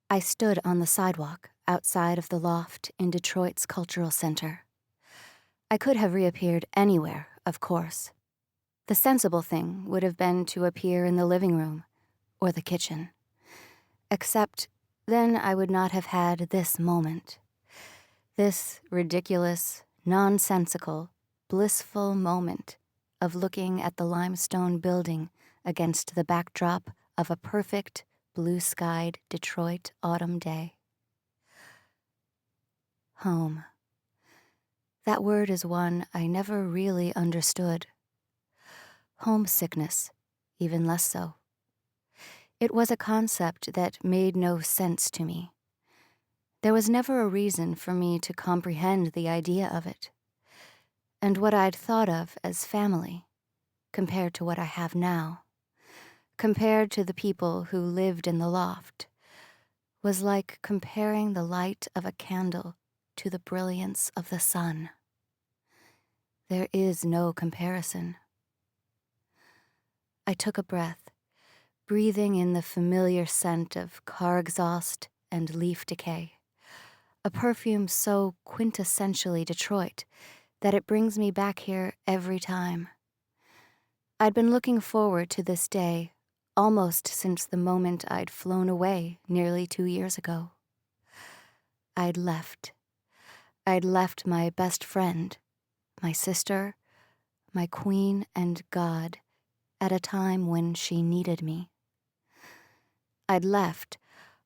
I stood on the sidewalk outside of the loft in Detroit's cultural center. I could have reappeared anywhere, of course. The sensible thing would have been to appear in the living room or the kitchen. Except then I would not have had this moment. This ridiculous, nonsensical, blissful moment of looking at the limestone building against the backdrop of a perfect, blue-skied Detroit autumn day. Home. That word is one I never really understood. Homesickness, even less so. It was a concept that made no sense to me. There was never a reason for me to comprehend the idea of it. And what I'd thought of as family, compared to what I have now, compared to the people who lived in the loft, was like comparing the light of a candle to the brilliance of the sun. There is no comparison. I took a breath, breathing in the familiar scent of car exhaust and leaf decay, a perfume so quintessentially Detroit that it brings me back here every time. I'd been looking forward to this day almost since the moment I'd flown away nearly 2 years ago. I'd left my best friend, my sister, my queen and God, at a time when she needed me. I'd left,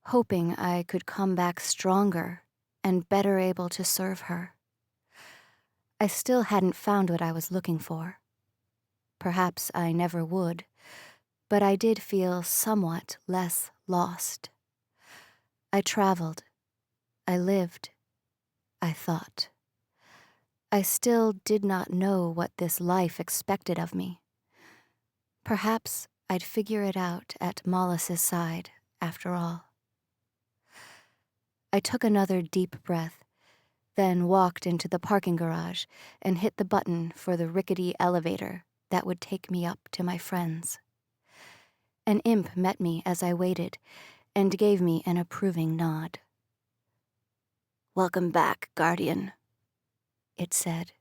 hoping I could come back stronger and better able to serve her. I still hadn't found what I was looking for. Perhaps I never would, but I did feel somewhat less lost. I traveled. I lived. I thought. I still did not know what this life expected of me. Perhaps I'd figure it out at Mollis's side, after all. I took another deep breath, then walked into the parking garage and hit the button for the rickety elevator that would take me up to my friends. An imp met me as I waited and gave me an approving nod. "Welcome back, Guardian," it said,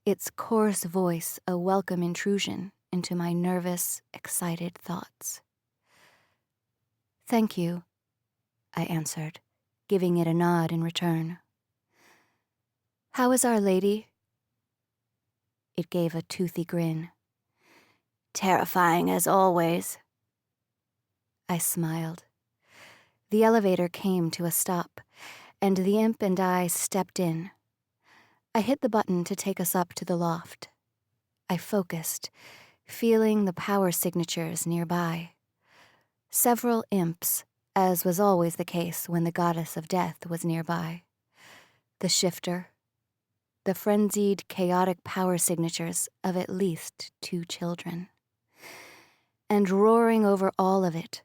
its coarse voice a welcome intrusion into my nervous, excited thoughts. "Thank you," I answered, giving it a nod in return. "How is Our Lady?" It gave a toothy grin. "Terrifying as always." I smiled. The elevator came to a stop, and the imp and I stepped in. I hit the button to take us up to the loft. I focused, feeling the power signatures nearby. Several imps, as was always the case when the goddess of death was nearby. The shifter, the frenzied, chaotic power signatures of at least 2 children. And roaring over all of it,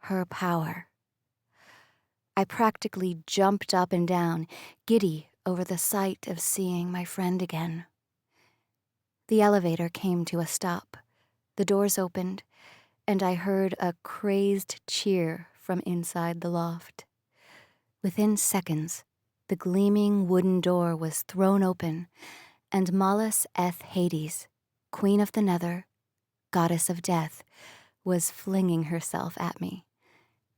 her power. I practically jumped up and down, giddy over the sight of seeing my friend again. The elevator came to a stop. The doors opened, and I heard a crazed cheer from inside the loft. Within seconds, the gleaming wooden door was thrown open, and Mollis Eth Hades, Queen of the Nether, Goddess of Death, was flinging herself at me,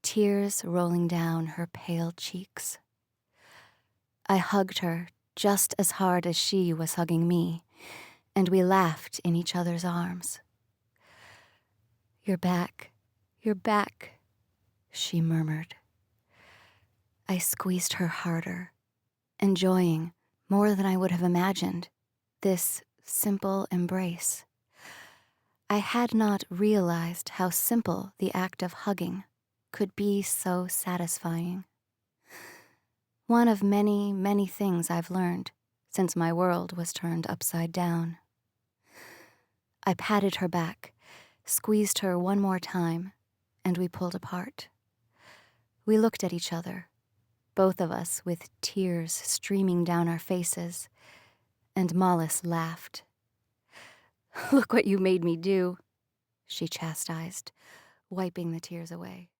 tears rolling down her pale cheeks. I hugged her just as hard as she was hugging me, and we laughed in each other's arms. You're back, she murmured. I squeezed her harder, enjoying, more than I would have imagined, this simple embrace. I had not realized how simple the act of hugging could be so satisfying. One of many, many things I've learned since my world was turned upside down. I patted her back, squeezed her one more time, and we pulled apart. We looked at each other, both of us with tears streaming down our faces, and Mollis laughed. "Look what you made me do," she chastised, wiping the tears away.